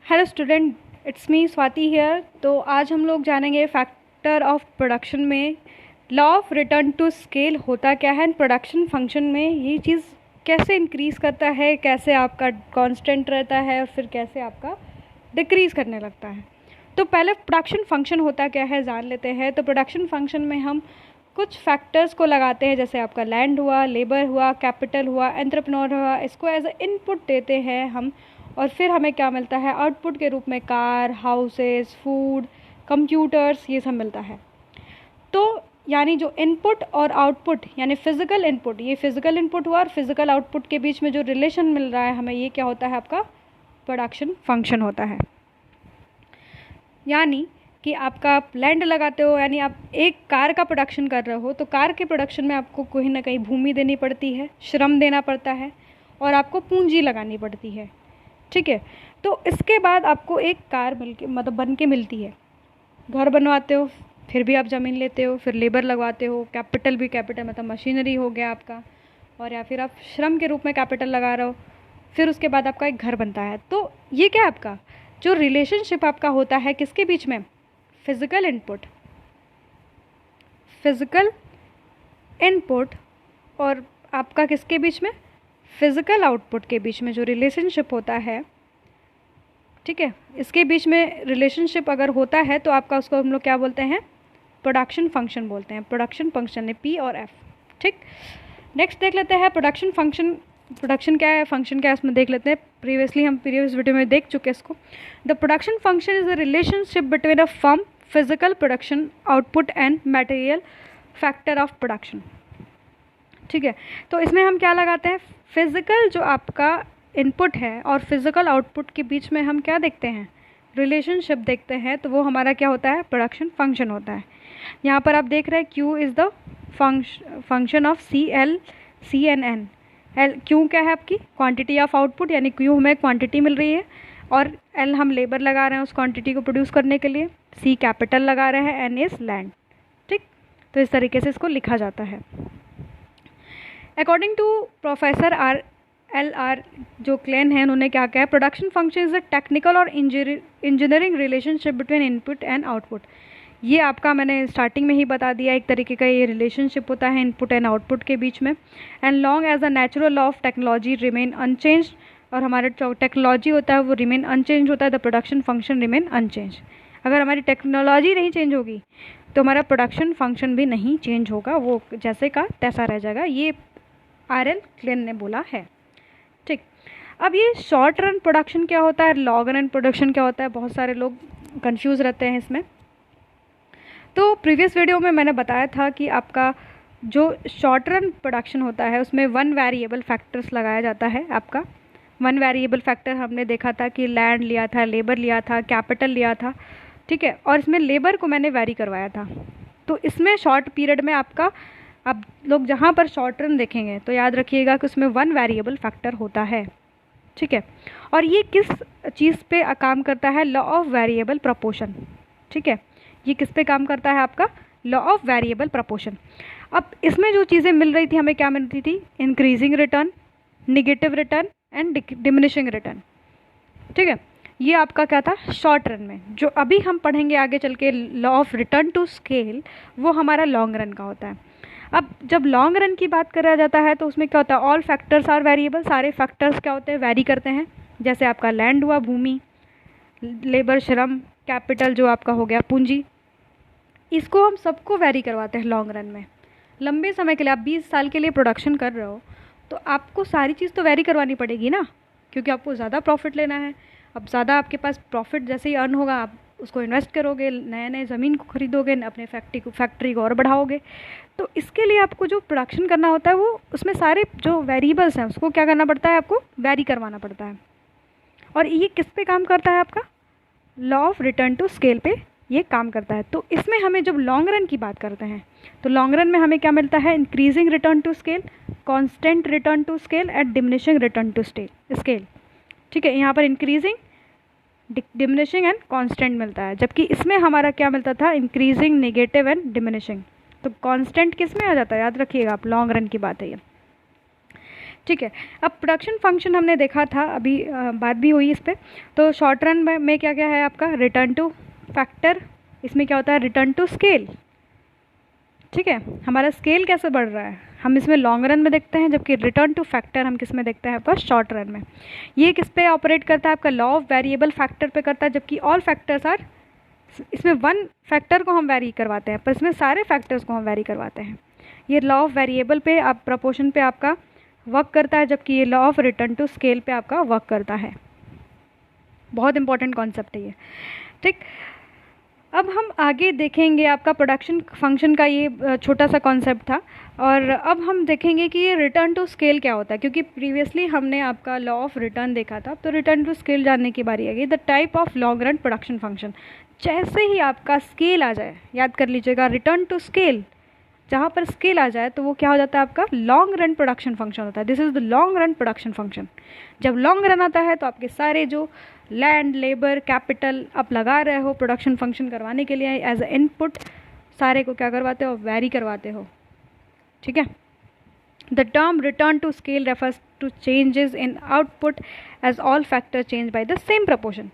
Hello student, it's me Swati here. तो आज हम लोग जानेंगे फैक्टर ऑफ प्रोडक्शन में law of return to scale होता क्या है, प्रोडक्शन फंक्शन में ये चीज़ कैसे इंक्रीज़ करता है, कैसे आपका कांस्टेंट रहता है और फिर कैसे आपका डिक्रीज़ करने लगता है। तो पहले प्रोडक्शन फंक्शन होता क्या है जान लेते हैं। तो प्रोडक्शन फंक्शन में हम कुछ फैक्टर्स को लगाते हैं, जैसे आपका लैंड हुआ, लेबर हुआ, कैपिटल हुआ, एंटरप्रेन्योर हुआ, इसको एज अ इनपुट देते हैं हम। और फिर हमें क्या मिलता है आउटपुट के रूप में, कार, हाउसेस, फूड, कंप्यूटर्स, ये सब मिलता है। तो यानी जो इनपुट और आउटपुट यानी फिज़िकल इनपुट, ये फिज़िकल इनपुट हुआ और फिज़िकल आउटपुट के बीच में जो रिलेशन मिल रहा है हमें, ये क्या होता है आपका प्रोडक्शन फंक्शन होता है। यानी कि आपका आप लैंड लगाते हो, यानी आप एक कार का प्रोडक्शन कर रहे हो, तो कार के प्रोडक्शन में आपको कहीं ना कहीं भूमि देनी पड़ती है, श्रम देना पड़ता है और आपको पूंजी लगानी पड़ती है। ठीक है, तो इसके बाद आपको एक कार बन के मिलती है। घर बनवाते हो, फिर भी आप ज़मीन लेते हो, फिर लेबर लगवाते हो, कैपिटल भी कैपिटल मतलब मशीनरी हो गया आपका, और या फिर आप श्रम के रूप में कैपिटल लगा रहे हो, फिर उसके बाद आपका एक घर बनता है। तो ये क्या आपका जो रिलेशनशिप आपका होता है किसके बीच में, फिज़िकल इनपुट और आपका किसके बीच में, फिज़िकल आउटपुट के बीच में जो रिलेशनशिप होता है। ठीक है, इसके बीच में रिलेशनशिप अगर होता है तो आपका उसको हम लोग क्या बोलते हैं, प्रोडक्शन फंक्शन बोलते हैं। प्रोडक्शन फंक्शन है पी और एफ। ठीक, नेक्स्ट देख लेते हैं प्रोडक्शन फंक्शन। प्रोडक्शन क्या है, फंक्शन क्या है, उसमें देख लेते हैं। हम प्रीवियस वीडियो में देख चुके हैं इसको। The production function is the relationship between a firm physical production output and material factor of production. ठीक है, तो इसमें हम क्या लगाते हैं, फिज़िकल जो आपका इनपुट है और फिज़िकल आउटपुट के बीच में हम क्या देखते हैं, रिलेशनशिप देखते हैं। तो वो हमारा क्या होता है, प्रोडक्शन फंक्शन होता है। यहाँ पर आप देख रहे हैं Q is the function of CN। Q क्या है आपकी क्वांटिटी ऑफ आउटपुट, यानी Q हमें क्वांटिटी मिल रही है और L हम लेबर लगा रहे हैं उस क्वांटिटी को प्रोड्यूस करने के लिए, C कैपिटल लगा रहे हैं, N इज़ लैंड। ठीक, तो इस तरीके से इसको लिखा जाता है। अकॉर्डिंग टू प्रोफेसर RLR जो क्लेन है, उन्होंने क्या कहा है, production function is a technical और engineering relationship between input and output. ये आपका मैंने स्टार्टिंग में ही बता दिया, एक तरीके का ये रिलेशनशिप होता है इनपुट एंड आउटपुट के बीच में। And long as a natural law of technology remain unchange, और हमारा जो टेक्नोलॉजी होता है वो रिमेन अनचेंज होता है, the production function remain unchange. अगर हमारी टेक्नोलॉजी नहीं चेंज होगी तो हमारा प्रोडक्शन फंक्शन भी नहीं चेंज होगा, वो जैसे का तैसा रह जाएगा। ये RL क्लेन ने बोला है। ठीक, अब ये शॉर्ट रन प्रोडक्शन क्या होता है, लॉन्ग रन प्रोडक्शन क्या होता है, बहुत सारे लोग कंफ्यूज रहते हैं इसमें। तो प्रीवियस वीडियो में मैंने बताया था कि आपका जो शॉर्ट रन प्रोडक्शन होता है उसमें वन वेरिएबल फैक्टर्स लगाया जाता है। आपका वन वेरिएबल फैक्टर हमने देखा था कि लैंड लिया था, लेबर लिया था, कैपिटल लिया था। ठीक है, और इसमें लेबर को मैंने वेरी करवाया था। तो इसमें शॉर्ट पीरियड में आपका, अब लोग जहाँ पर शॉर्ट रन देखेंगे तो याद रखिएगा कि उसमें वन वेरिएबल फैक्टर होता है। ठीक है, और ये किस चीज़ पे काम करता है, लॉ ऑफ वेरिएबल प्रपोर्शन। ठीक है, ये किस पे काम करता है, आपका लॉ ऑफ वेरिएबल प्रपोर्शन। अब इसमें जो चीज़ें मिल रही थी हमें, क्या मिल रही थी, increasing return, negative return and diminishing return. ठीक है, ये आपका क्या था शॉर्ट रन में। जो अभी हम पढ़ेंगे आगे चल के law of return to scale, वो हमारा लॉन्ग रन का होता है। अब जब लॉन्ग रन की बात करा जाता है तो उसमें क्या होता है, ऑल फैक्टर्स आर वेरिएबल, सारे फैक्टर्स क्या होते हैं, वेरी करते हैं। जैसे आपका लैंड हुआ, भूमि, लेबर श्रम, कैपिटल जो आपका हो गया पूंजी, इसको हम सबको वेरी करवाते हैं लॉन्ग रन में। लंबे समय के लिए आप 20 साल के लिए प्रोडक्शन कर रहे हो तो आपको सारी चीज़ तो वेरी करवानी पड़ेगी ना, क्योंकि आपको ज़्यादा प्रॉफिट लेना है। अब ज़्यादा आपके पास प्रॉफिट जैसे ही अर्न होगा आप उसको इन्वेस्ट करोगे, नए नए ज़मीन को खरीदोगे, अपने फैक्ट्री को और बढ़ाओगे। तो इसके लिए आपको जो प्रोडक्शन करना होता है वो उसमें सारे जो वेरिएबल्स हैं उसको क्या करना पड़ता है, आपको वेरी करवाना पड़ता है। और ये किस पे काम करता है, आपका law of return to scale पे ये काम करता है। तो इसमें हमें जब लॉन्ग रन की बात करते हैं तो लॉन्ग रन में हमें क्या मिलता है, increasing return to scale, constant return to scale and diminishing return to scale. ठीक है, यहाँ पर इंक्रीजिंग, डिमिनिशिंग एंड कांस्टेंट मिलता है, जबकि इसमें हमारा क्या मिलता था, इंक्रीजिंग, नेगेटिव एंड डिमिनिशिंग। तो कांस्टेंट किस में आ जाता है, याद रखिएगा आप, लॉन्ग रन की बात है ये। ठीक है। अब प्रोडक्शन फंक्शन हमने देखा था, अभी बात भी हुई इस पर। तो शॉर्ट रन में क्या क्या है आपका, रिटर्न टू फैक्टर, इसमें क्या होता है, रिटर्न टू स्केल। ठीक है, हमारा स्केल कैसे बढ़ रहा है हम इसमें लॉन्ग रन में देखते हैं, जबकि रिटर्न टू फैक्टर हम किस में देखते हैं, बस शॉर्ट रन में। ये किस पे ऑपरेट करता है, आपका लॉ ऑफ वेरिएबल फैक्टर पे करता है, जबकि ऑल फैक्टर्स आर, इसमें वन फैक्टर को हम वेरी करवाते हैं, पर इसमें सारे फैक्टर्स को हम वेरी करवाते हैं। ये लॉ ऑफ वेरिएबल पे आप प्रपोर्शन पे आपका वर्क करता है, जबकि ये law of return to scale पे आपका वर्क करता है। बहुत इंपॉर्टेंट कॉन्सेप्ट है ये। ठीक, अब हम आगे देखेंगे, आपका प्रोडक्शन फंक्शन का ये छोटा सा कॉन्सेप्ट था, और अब हम देखेंगे कि ये रिटर्न टू स्केल क्या होता है, क्योंकि प्रीवियसली हमने आपका लॉ ऑफ रिटर्न देखा था। तो रिटर्न टू स्केल जानने की बारी आ गई। The type of long run production function, जैसे ही आपका स्केल आ जाए, याद कर लीजिएगा, रिटर्न टू स्केल, जहाँ पर स्केल आ जाए तो वो क्या हो जाता है, आपका लॉन्ग रन प्रोडक्शन फंक्शन होता है। This is the long run production function. जब लॉन्ग रन आता है तो आपके सारे जो लैंड, लेबर, कैपिटल आप लगा रहे हो प्रोडक्शन फंक्शन करवाने के लिए एज अ इनपुट, सारे को क्या करवाते हो, वेरी करवाते हो। ठीक है। The term return to scale refers to changes in output as all factor change by the same proportion.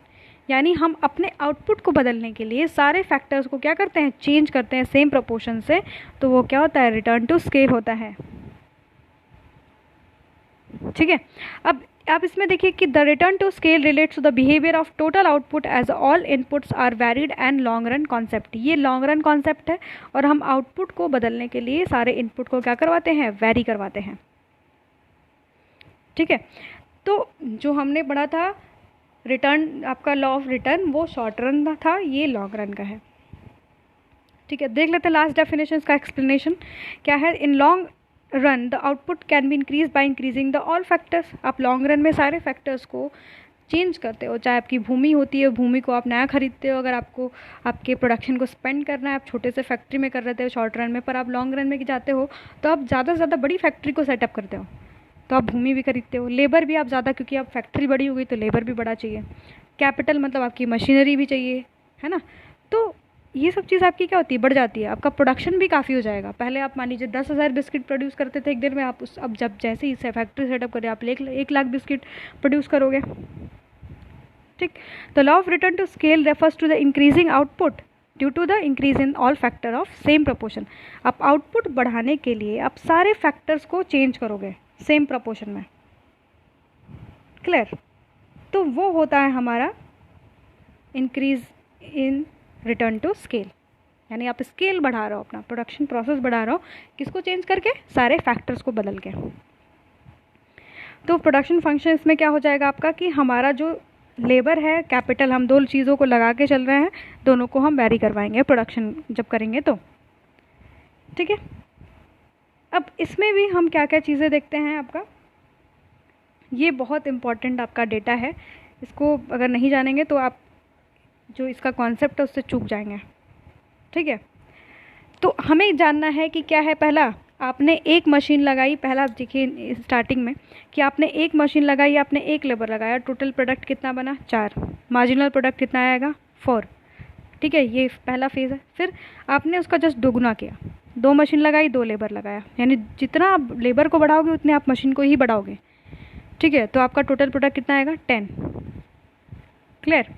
यानी हम अपने आउटपुट को बदलने के लिए सारे फैक्टर्स को क्या करते हैं, चेंज करते हैं सेम प्रपोर्शन से, तो वो क्या होता है, रिटर्न टू स्केल होता है। ठीक है। अब आप इसमें देखिए कि the return to scale relates to the behaviour of total output as all inputs are varied and long run concept. ये लॉन्ग रन कॉन्सेप्ट है, और हम आउटपुट को बदलने के लिए सारे इनपुट को क्या करवाते हैं, वेरी करवाते हैं। ठीक है। तो जो हमने पढ़ा था रिटर्न, आपका लॉ ऑफ रिटर्न, वो शॉर्ट रन था, ये लॉन्ग रन का है। ठीक है, देख लेते हैं लास्ट डेफिनेशन का एक्सप्लेनेशन क्या है। In long run the output can be increase by increasing the all factors. आप लॉन्ग रन में सारे फैक्टर्स को चेंज करते हो, चाहे आपकी भूमि होती है, भूमि को आप नया खरीदते हो, अगर आपको आपके प्रोडक्शन को स्पेंड करना है, आप छोटे से फैक्ट्री में कर रहे थे शॉर्ट रन में, पर आप लॉन्ग रन में जाते हो तो आप ज़्यादा से ज़्यादा बड़ी फैक्ट्री को सेटअप करते हो, तो आप भूमि भी खरीदते हो, लेबर भी आप ज़्यादा, क्योंकि आप फैक्ट्री बड़ी हो गई तो लेबर भी बड़ा चाहिए, कैपिटल मतलब आपकी मशीनरी भी चाहिए, है ना। तो ये सब चीज़ आपकी क्या होती है, बढ़ जाती है, आपका प्रोडक्शन भी काफ़ी हो जाएगा। पहले आप मान लीजिए 10,000 बिस्किट प्रोड्यूस करते थे एक दिन में, आप उस अब जब जैसे ही फैक्ट्री सेटअप करें आप 1 लाख बिस्किट प्रोड्यूस करोगे। ठीक, the law of return to scale refers to the increasing output due to the increase in all factor of same proportion. आप आउटपुट बढ़ाने के लिए आप सारे फैक्टर्स को चेंज करोगे सेम प्रपोर्शन में। क्लियर। तो वो होता है हमारा increase in return to scale, यानी आप स्केल बढ़ा रहे हो, अपना प्रोडक्शन प्रोसेस बढ़ा रहे हो, किसको चेंज करके, सारे फैक्टर्स को बदल के। तो प्रोडक्शन फंक्शन इसमें क्या हो जाएगा आपका कि हमारा जो लेबर है, कैपिटल, हम दो चीज़ों को लगा के चल रहे हैं, दोनों को हम वेरी करवाएंगे प्रोडक्शन जब करेंगे तो। ठीक है। अब इसमें भी हम क्या क्या चीज़ें देखते हैं, आपका ये बहुत इम्पॉर्टेंट आपका डेटा है, इसको अगर नहीं जानेंगे तो आप जो इसका कॉन्सेप्ट है उससे चूक जाएंगे। ठीक है। तो हमें जानना है कि क्या है, पहला आपने एक मशीन लगाई, पहला देखिए स्टार्टिंग में कि आपने एक मशीन लगाई, आपने एक लेबर लगाया, टोटल प्रोडक्ट कितना बना, 4, मार्जिनल प्रोडक्ट कितना आएगा, 4। ठीक है, ये पहला फेज़ है। फिर आपने उसका जस्ट दोगुना किया, 2 मशीन लगाई, 2 लेबर लगाया, यानी जितना आप लेबर को बढ़ाओगे उतने आप मशीन को ही बढ़ाओगे। ठीक है, तो आपका टोटल प्रोडक्ट कितना आएगा, 10। क्लियर।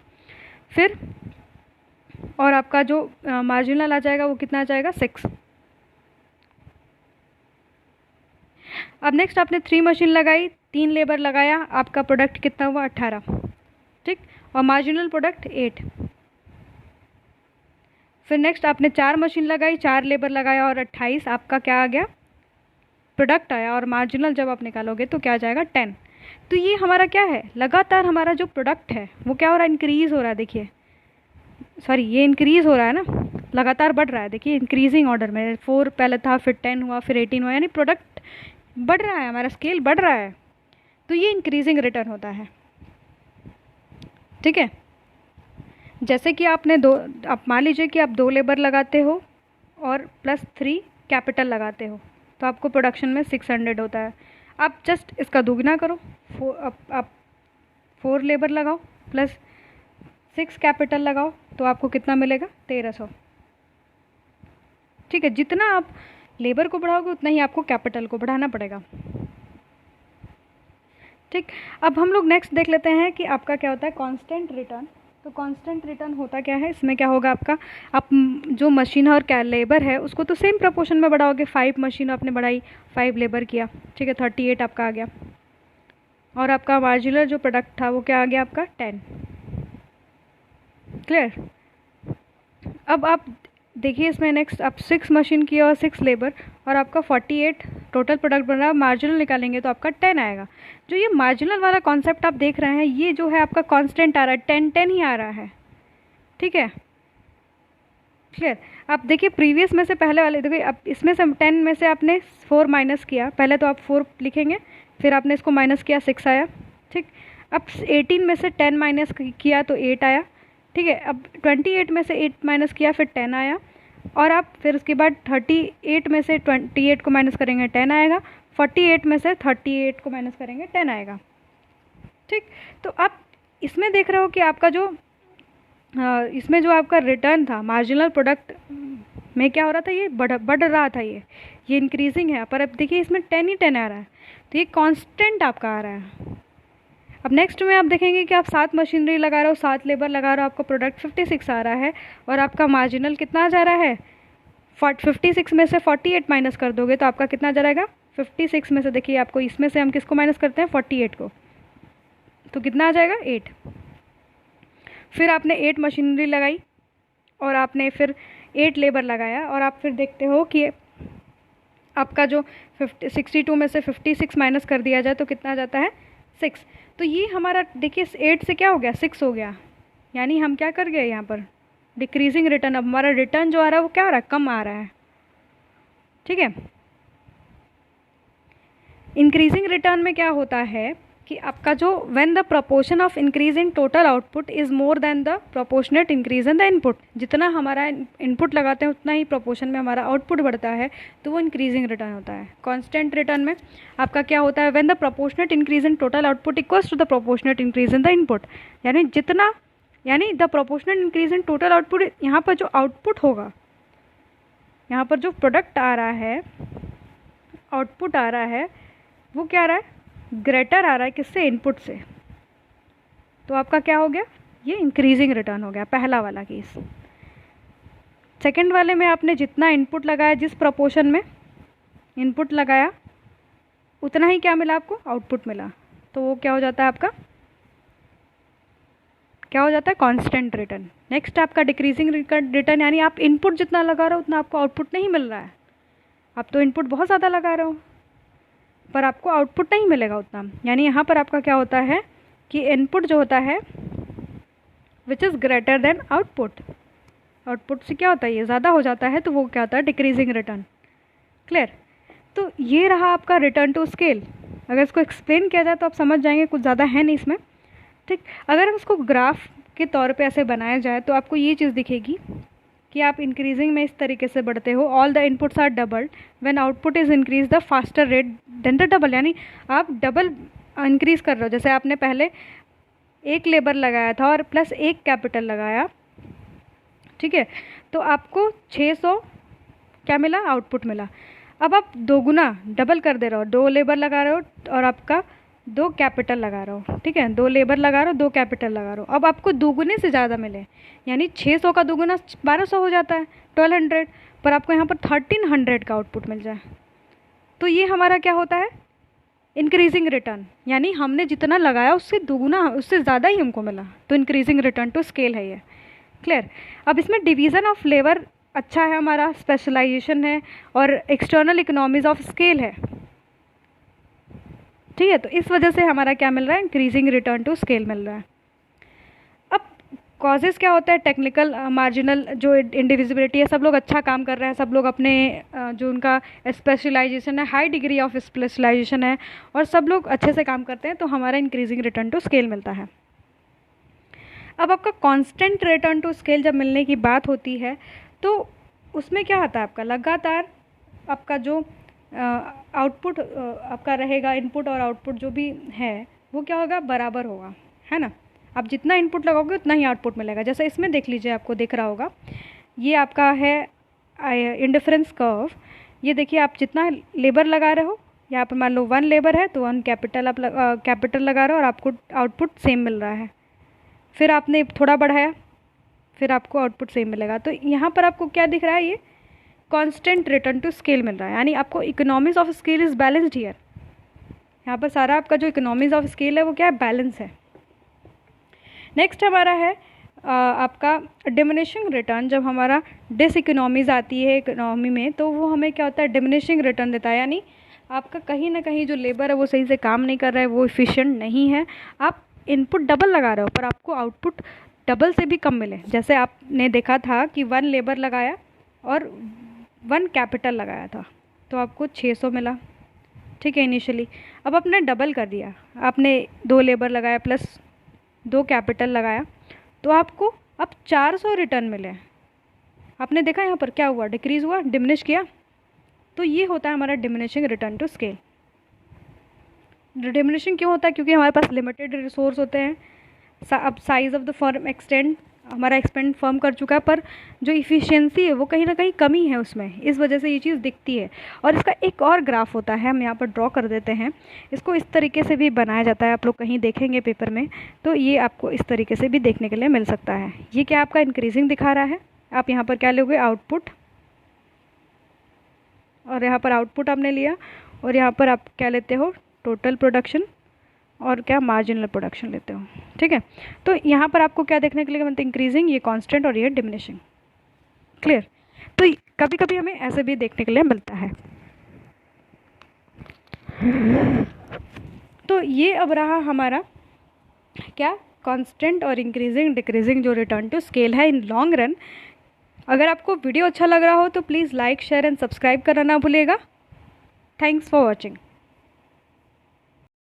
फिर और आपका जो मार्जिनल आ जाएगा वो कितना आ जाएगा, 6। अब नेक्स्ट आपने 3 मशीन लगाई, 3 लेबर लगाया, आपका प्रोडक्ट कितना हुआ, 18। ठीक, और मार्जिनल प्रोडक्ट 8। फिर नेक्स्ट आपने 4 मशीन लगाई, 4 लेबर लगाया और 28, आपका क्या आ गया, प्रोडक्ट आया, और मार्जिनल जब आप निकालोगे तो क्या आ जाएगा, 10। तो ये हमारा क्या है, लगातार हमारा जो प्रोडक्ट है वो क्या हो रहा है, इंक्रीज़ हो रहा है। देखिए सॉरी, ये इंक्रीज़ हो रहा है ना, लगातार बढ़ रहा है। देखिए इंक्रीजिंग ऑर्डर में 4 पहले था, फिर 10 हुआ, फिर 18 हुआ, यानी प्रोडक्ट बढ़ रहा है, हमारा स्केल बढ़ रहा है, तो ये इंक्रीजिंग रिटर्न होता है। ठीक है। जैसे कि आपने आप मान लीजिए कि आप 2 लेबर लगाते हो और +3 कैपिटल लगाते हो, तो आपको प्रोडक्शन में 600 होता है। आप जस्ट इसका दोगुना करो, आप 4 लेबर लगाओ +6 कैपिटल लगाओ, तो आपको कितना मिलेगा, 1300। ठीक है, जितना आप लेबर को बढ़ाओगे उतना ही आपको कैपिटल को बढ़ाना पड़ेगा। ठीक, अब हम लोग नेक्स्ट देख लेते हैं कि आपका क्या होता है कांस्टेंट रिटर्न। तो कांस्टेंट रिटर्न होता क्या है, इसमें क्या होगा आपका, आप जो मशीन और क्या लेबर है उसको तो सेम प्रोपोर्शन में बढ़ाओगे। 5 मशीन आपने बढ़ाई, 5 लेबर किया, ठीक है, 38 आपका आ गया। और आपका मार्जिनल जो प्रोडक्ट था वो क्या आ गया आपका 10। क्लियर। अब आप देखिए इसमें नेक्स्ट आप 6 मशीन की और 6 लेबर और आपका 48 टोटल प्रोडक्ट बन रहा है। मार्जिनल निकालेंगे तो आपका 10 आएगा। जो ये मार्जिनल वाला कॉन्सेप्ट आप देख रहे हैं ये जो है आपका कांस्टेंट आ रहा है, 10 ही आ रहा है, ठीक है। क्लियर। आप देखिए प्रीवियस में से पहले वाले देखिए, अब इसमें से 10 में से आपने 4 माइनस किया, पहले तो आप 4 लिखेंगे, फिर आपने इसको माइनस किया 6 आया, ठीक। अब 18 में से 10 माइनस किया तो 8 आया, ठीक है। अब 28 में से 8 माइनस किया फिर 10 आया, और आप फिर उसके बाद 38 में से 28 को माइनस करेंगे 10 आएगा, 48 में से 38 को माइनस करेंगे 10 आएगा, ठीक। तो आप इसमें देख रहे हो कि आपका जो इसमें जो आपका रिटर्न था मार्जिनल प्रोडक्ट में क्या हो रहा था, ये बढ़ रहा था, ये इंक्रीजिंग है। पर अब देखिए इसमें 10 ही 10 आ रहा है, तो ये कांस्टेंट आपका आ रहा है। अब नेक्स्ट में आप देखेंगे कि आप 7 मशीनरी लगा रहे हो, 7 लेबर लगा रहे हो, आपका प्रोडक्ट 56 आ रहा है और आपका मार्जिनल कितना जा रहा है 56 में से 48 माइनस कर दोगे तो आपका कितना जाएगा 56 में से, देखिए आपको इसमें से हम किसको माइनस करते हैं 48 को, तो कितना आ जाएगा 8। फिर आपने 8 मशीनरी लगाई और आपने फिर 8 लेबर लगाया और आप फिर देखते हो कि आपका जो 62 में से 56 माइनस कर दिया जाए तो कितना जाता है 6। तो ये हमारा देखिए 8 से क्या हो गया 6 हो गया, यानी हम क्या कर गए यहाँ पर डिक्रीजिंग रिटर्न। अब हमारा रिटर्न जो आ रहा है वो क्या आ रहा है कम आ रहा है, ठीक है। इंक्रीजिंग रिटर्न में क्या होता है कि आपका जो when the proportion of increase in total output is more than the proportionate increase in the input, जितना हमारा इनपुट लगाते हैं उतना ही प्रोपोर्शन में हमारा आउटपुट बढ़ता है, तो वो इंक्रीजिंग रिटर्न होता है। कांस्टेंट रिटर्न में आपका क्या होता है when the proportionate increase in total output equals to the proportionate increase in the input, यानी the proportionate increase in total output, यहाँ पर जो आउटपुट होगा, यहाँ पर जो प्रोडक्ट आ रहा है आउटपुट आ रहा है वो क्या आ रहा है ग्रेटर आ रहा है किससे इनपुट से, तो आपका क्या हो गया ये इंक्रीजिंग रिटर्न हो गया पहला वाला केस। सेकंड वाले में आपने जितना इनपुट लगाया, जिस प्रोपोर्शन में इनपुट लगाया उतना ही क्या मिला आपको आउटपुट मिला, तो वो क्या हो जाता है आपका क्या हो जाता है कांस्टेंट रिटर्न। नेक्स्ट आपका डिक्रीजिंग रिटर्न, यानी आप इनपुट जितना लगा रहे हो उतना आपको आउटपुट नहीं मिल रहा है। आप तो इनपुट बहुत ज़्यादा लगा रहे हो पर आपको आउटपुट नहीं मिलेगा उतना, यानी यहाँ पर आपका क्या होता है कि इनपुट जो होता है which is greater than output, output से क्या होता है ये ज़्यादा हो जाता है, तो वो क्या होता है डिक्रीजिंग रिटर्न। क्लियर। तो ये रहा आपका रिटर्न टू स्केल। अगर इसको एक्सप्लेन किया जाए तो आप समझ जाएंगे, कुछ ज़्यादा है नहीं इसमें, ठीक। अगर हम इसको ग्राफ के तौर पे ऐसे बनाया जाए तो आपको ये चीज़ दिखेगी कि आप इंक्रीजिंग में इस तरीके से बढ़ते हो, all the inputs are doubled when output is increase the faster rate than the double, यानी आप डबल इंक्रीज कर रहे हो। जैसे आपने पहले 1 लेबर लगाया था और प्लस 1 कैपिटल लगाया, ठीक है, तो आपको 600 क्या मिला आउटपुट मिला। अब आप दोगुना डबल कर दे रहे हो, 2 लेबर लगा रहे हो और आपका 2 कैपिटल लगा रहे हो, ठीक है, 2 लेबर लगा रहे हो 2 कैपिटल लगा रहे हो, अब आपको दोगुने से ज़्यादा मिले, यानी 600 का दोगुना 1200 हो जाता है 1200, पर आपको यहाँ पर 1300 का आउटपुट मिल जाए, तो ये हमारा क्या होता है इंक्रीजिंग रिटर्न, यानी हमने जितना लगाया उससे दोगुना उससे ज़्यादा ही हमको मिला, तो इंक्रीजिंग रिटर्न टू स्केल है ये। क्लियर। अब इसमें डिवीज़न ऑफ लेबर अच्छा है हमारा, स्पेशलाइजेशन है और एक्सटर्नल इकोनॉमीज ऑफ स्केल है, ठीक है, तो इस वजह से हमारा क्या मिल रहा है इंक्रीजिंग रिटर्न टू स्केल मिल रहा है। अब कॉजेज़ क्या होता है टेक्निकल मार्जिनल जो इंडिविजिबिलिटी है, सब लोग अच्छा काम कर रहे हैं, सब लोग अपने जो उनका स्पेशलाइजेशन है हाई डिग्री ऑफ स्पेशलाइजेशन है और सब लोग अच्छे से काम करते हैं, तो हमारा इंक्रीजिंग रिटर्न टू स्केल मिलता है। अब आपका कांस्टेंट रिटर्न टू स्केल जब मिलने की बात होती है तो उसमें क्या आता है आपका लगातार आपका जो आउटपुट आपका रहेगा, इनपुट और आउटपुट जो भी है वो क्या होगा बराबर होगा, है ना। आप जितना इनपुट लगाओगे उतना ही आउटपुट मिलेगा। जैसे इसमें देख लीजिए, आपको दिख रहा होगा ये आपका है इंडिफरेंस कर्व, ये देखिए आप जितना लेबर लगा रहे हो यहाँ पर मान लो 1 लेबर है तो 1 कैपिटल आप कैपिटल लगा रहे हो और आपको आउटपुट सेम मिल रहा है। फिर आपने थोड़ा बढ़ाया, फिर आपको आउटपुट सेम मिलेगा। तो यहाँ पर आपको क्या दिख रहा है, ये कांस्टेंट रिटर्न टू स्केल मिल रहा है, यानी आपको economies of scale is balanced here. यहाँ पर सारा आपका जो इकोनॉमीज ऑफ स्केल है वो क्या है, बैलेंस है। नेक्स्ट हमारा है आपका डिमिनिशिंग रिटर्न। जब हमारा डिस इकोनॉमीज आती है इकोनॉमी में तो वो हमें क्या होता है, डिमिनिशिंग रिटर्न देता है, यानी आपका कहीं ना कहीं जो लेबर है वो सही से काम नहीं कर रहा है, वो इफ़िशिएंट नहीं है। आप इनपुट डबल लगा रहे हो पर आपको आउटपुट डबल से भी कम मिले। जैसे आपने देखा था कि 1 लेबर लगाया और 1 कैपिटल लगाया था तो आपको 600 मिला, ठीक है इनिशियली। अब आपने डबल कर दिया, आपने 2 लेबर लगाया प्लस 2 कैपिटल लगाया तो आपको अब 400 रिटर्न मिले। आपने देखा यहाँ पर क्या हुआ, डिक्रीज़ हुआ, डिमिनिश किया। तो ये होता है हमारा diminishing return to scale. Diminishing क्यों होता है, क्योंकि हमारे पास लिमिटेड रिसोर्स होते हैं। अब size of the firm extend, हमारा एक्सपेंड फर्म कर चुका है पर जो इफ़िशियंसी है वो कहीं ना कहीं कमी है उसमें, इस वजह से ये चीज़ दिखती है। और इसका एक और ग्राफ होता है, हम यहाँ पर ड्रॉ कर देते हैं। इसको इस तरीके से भी बनाया जाता है, आप लोग कहीं देखेंगे पेपर में तो ये आपको इस तरीके से भी देखने के लिए मिल सकता है। ये क्या आपका इंक्रीजिंग दिखा रहा है, आप यहाँ पर क्या लोगे, आउटपुट, और यहाँ पर आउटपुट आपने लिया और यहाँ पर आप क्या लेते हो, टोटल प्रोडक्शन और क्या मार्जिनल प्रोडक्शन लेते हो, ठीक है। तो यहाँ पर आपको क्या देखने के लिए मतलब इंक्रीजिंग, ये कांस्टेंट और ये डिमिनिशिंग, क्लियर। तो कभी कभी हमें ऐसे भी देखने के लिए मिलता है। तो ये अब रहा हमारा क्या, कांस्टेंट और इंक्रीजिंग डिक्रीजिंग जो रिटर्न टू स्केल है इन लॉन्ग रन। अगर आपको वीडियो अच्छा लग रहा हो तो please like share and subscribe करना ना भूलिएगा। Thanks for watching.